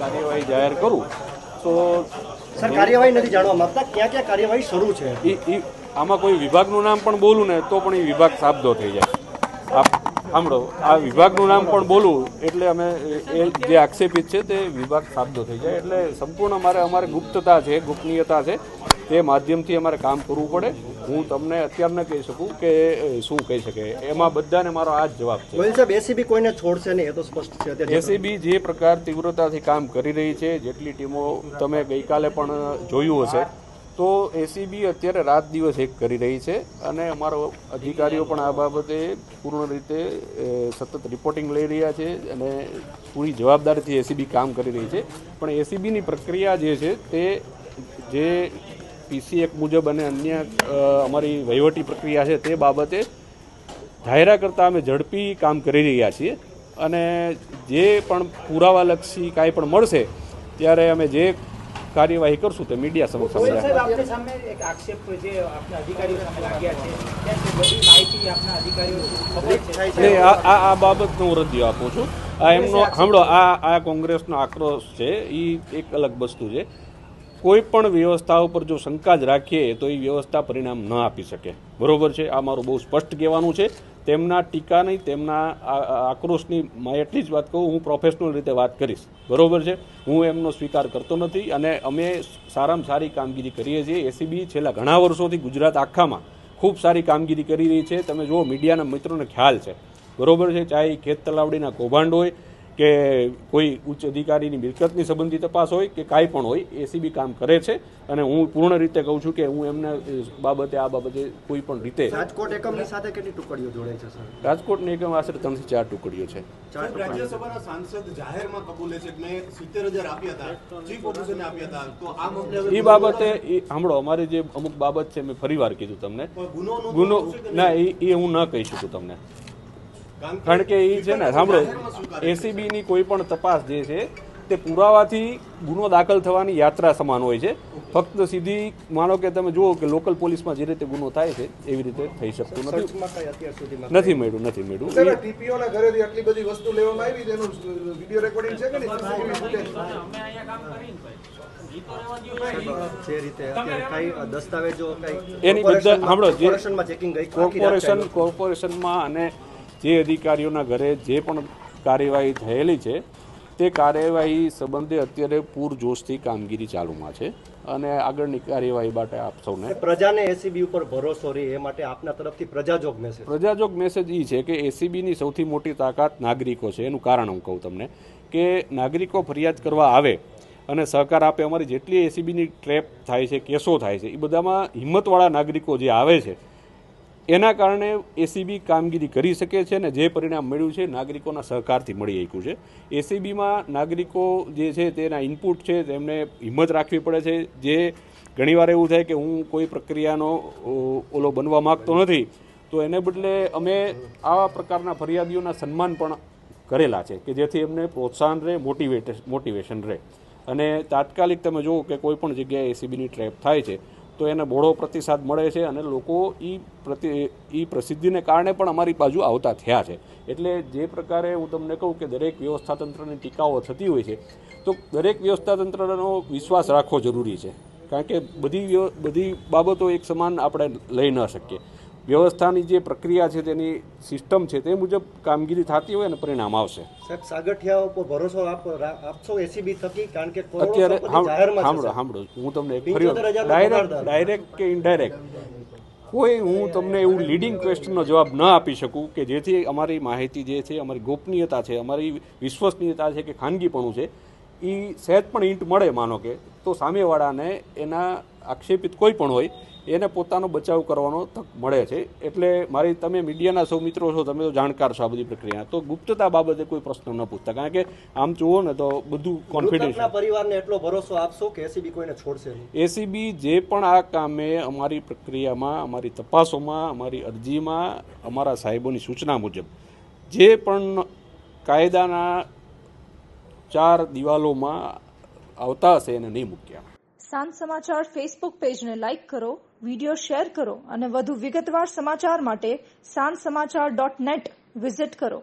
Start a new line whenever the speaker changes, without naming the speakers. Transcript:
કાર્યવાહી જાહેર કરું તો
સર કાર્યવાહી નથી જાણવા માંગતા, ક્યાં ક્યાં કાર્યવાહી શરૂ છે?
આમાં કોઈ વિભાગનું નામ પણ બોલું ને તો પણ એ વિભાગ સાબદો થઈ જાય. સાંભળો, આ વિભાગનું નામ પણ બોલું એટલે અમે એ જે આક્ષેપિત છે તે વિભાગ સાબદો થઈ જાય. એટલે સંપૂર્ણ અમારે ગુપ્તતા છે, ગોપનીયતા છે, તે માધ્યમથી અમારે કામ કરવું પડે. હું તમને અત્યારે ન કહી શકું કે શું કહી શકે, એમાં બધાને મારો આ જ જવાબ છે.
સાહેબ એસીબી કોઈને છોડશે નહીં, એ તો સ્પષ્ટ છે.
એસીબી જે પ્રકાર તીવ્રતાથી કામ કરી રહી છે, જેટલી ટીમો તમે ગઈકાલે પણ જોયું હશે, તો એસીબી અત્યારે રાત દિવસ એક કરી રહી છે અને અમારો અધિકારીઓ પણ આ બાબતે પૂર્ણ રીતે સતત રિપોર્ટિંગ લઈ રહ્યા છે અને પૂરી જવાબદારીથી એસીબી કામ કરી રહી છે. પણ એસીબીની પ્રક્રિયા જે છે તે જે પીસી એક્ટ મુજબ અને અન્ય અમારી વહીવટી પ્રક્રિયા છે તે બાબતે ધાર્યા કરતાં અમે ઝડપી કામ કરી રહ્યા છીએ અને જે પણ પુરાવાલક્ષી કાંઈ પણ મળશે ત્યારે અમે જે કાર્યવાહી કરશું તે મીડિયા સમક્ષ આ બાબતનો હું રદિયો આપું છું. આ એમનો સાંભળો, આ કોંગ્રેસનો આક્રોશ છે એ એક અલગ વસ્તુ છે. કોઈ પણ વ્યવસ્થા ઉપર જો શંકા જ રાખીએ તો એ વ્યવસ્થા પરિણામ ન આપી શકે. બરોબર છે, આ મારું બહુ સ્પષ્ટ કહેવાનું છે. તેમના ટીકાની, તેમના આક્રોશની એટલી જ વાત કહું, હું પ્રોફેશનલ રીતે વાત કરીશ. બરોબર છે, હું એમનો સ્વીકાર કરતો નથી અને અમે સારામાં સારી કામગીરી કરીએ છીએ. એસીબી છેલ્લા ઘણા વર્ષોથી ગુજરાત આખામાં ખૂબ સારી કામગીરી કરી રહી છે. તમે જુઓ, મીડિયાના મિત્રોને ખ્યાલ છે. બરોબર છે, ચાહે ખેત તલાવડીના કૌભાંડ હોય કે કોઈ ઉચ્ચ અધિકારીની મિલકતની સંબંધી તપાસ હોય કે કાંઈ પણ હોય, એસીબી કામ કરે છે અને હું પૂર્ણ રીતે કહું છું કે હું એમને બાબતે આ બાબતે કોઈ પણ રીતે.
રાજકોટ એકમની સાથે કેટલી ટુકડીઓ જોડાય છે સર?
રાજકોટની એકમ આશરે 3 થી 4 ટુકડીઓ છે.
રાજ્યસભાના સાંસદ જાહેરમાં કબૂલે છે કે મેં 70,000 આપ્યા હતા, ચીફ ઓફિસરને આપ્યા હતા, તો આ મામલે
એ બાબતે સાંભળો, અમારી જે અમુક બાબત છે મેં ફરી વાર કીધું તમને, ગુનો ના એ હું ન કહી શકું તમને, કારણ કે એ છે ને, સાંભળો, એસીબીની કોઈ પણ તપાસ જે છે તે પુરાવાથી ગુનો દાખલ થવાની યાત્રા સમાન હોય છે. ફક્ત સીધી માનો કે તમે જુઓ કે લોકલ પોલીસમાં જે રીતે ગુનો થાય છે એવી રીતે થઈ શકતું નથી. નથી મળ્યું.
ટીપીઓના ઘરેથી આટલી બધી વસ્તુ લેવામાં આવી, તેનું વિડિયો રેકોર્ડિંગ છે કે નહીં?
એની બધા સાંભળો, કોર્પોરેશનમાં અને જે અધિકારીઓના ઘરે જે પણ કાર્યવાહી થયેલી છે તે કાર્યવાહી સંબંધે અત્યારે પૂરજોશથી કામગીરી ચાલુમાં છે અને આગળની કાર્યવાહી માટે આપ સૌને
પ્રજાને એસીબી ઉપર ભરોસો રહે એ માટે આપના તરફથી પ્રજાજોગ
મેસેજ એ છે કે એસીબીની સૌથી મોટી તાકાત નાગરિકો છે. એનું કારણ હું કહું તમને કે નાગરિકો ફરિયાદ કરવા આવે અને સહકાર આપે. અમારી જેટલી એસીબીની ટ્રેપ થાય છે, કેસો થાય છે, એ બધામાં હિંમતવાળા નાગરિકો જે આવે છે એના કારણે એસીબી કામગીરી કરી શકે છે અને જે પરિણામ મળ્યું છે નાગરિકોના સહકારથી મળી શક્યું છે. એસીબીમાં નાગરિકો જે છે તેના ઇનપુટ છે, તેમને હિંમત રાખવી પડે છે. જે ઘણીવાર એવું થાય કે હું કોઈ પ્રક્રિયાનો ઓલો બનવા માગતો નથી, તો એને બદલે અમે આવા પ્રકારના ફરિયાદીઓના સન્માન પણ કરેલા છે કે જેથી એમને પ્રોત્સાહન રહે, મોટિવેશન રહે. અને તાત્કાલિક તમે જુઓ કે કોઈ પણ જગ્યાએ એસીબીની ટ્રેપ થાય છે તો એને બહોળો પ્રતિસાદ મળે છે અને લોકો એ પ્રસિદ્ધિને કારણે પણ અમારી બાજુ આવતા થયા છે. એટલે જે પ્રકારે હું તમને કહું કે દરેક વ્યવસ્થાતંત્રની ટીકાઓ થતી હોય છે, તો દરેક વ્યવસ્થાતંત્રનો વિશ્વાસ રાખવો જરૂરી છે, કારણ કે બધી બાબતો એક સમાન આપણે લઈ ન શકીએ. વ્યવસ્થાની જે પ્રક્રિયા છે, તેની સિસ્ટમ છે, તે મુજબ કામગીરી થતી હોય અને પરિણામ આવશે.
સાહેબ, સાગઠિયા ઉપર ભરોસો આપશો એસીબી થકી? કારણ કે
અત્યારે સાંભળો, હું તમને ડાયરેક્ટ કે ઇનડાયરેક્ટ કોઈ હું તમને એવું લીડિંગ ક્વેશ્ચનનો જવાબ ન આપી શકું કે જેથી અમારી માહિતી જે છે, અમારી ગોપનીયતા છે, અમારી વિશ્વસનીયતા છે કે ખાનગીપણું છે, એ સહેજ પણ ઈંટ મળે માનો કે, તો સામેવાળાને એના આક્ષેપિત કોઈ પણ હોય એને પોતાનો બચાવ કરવાનો તક મળે છે. એટલે તમે મીડિયાના સૌ મિત્રો છો, તમે તો જાણકાર છો આ બધી પ્રક્રિયા, તો ગુપ્તતા બાબતે કોઈ પ્રશ્ન ન પૂછતા, કારણ કે આમ જુઓ ને તો બધું કોન્ફિડન્સ.
પરિવારને એટલો ભરોસો આપશો કે એસીબી કોઈને છોડશે નહીં?
એસીબી જે પણ આ કામે અમારી પ્રક્રિયામાં, અમારી તપાસોમાં, અમારી અરજીમાં, અમારા સાહેબોની સૂચના મુજબ જે પણ કાયદાના 4 દિવાલોમાં આવતા હશે એને નહીં મૂક્યા.
સાંજ સમાચાર ફેસબુક પેજને લાઇક કરો, વિડીયો શેર કરો અને વધુ વિગતવાર સમાચાર માટે sanssamachar.net વિઝિટ કરો.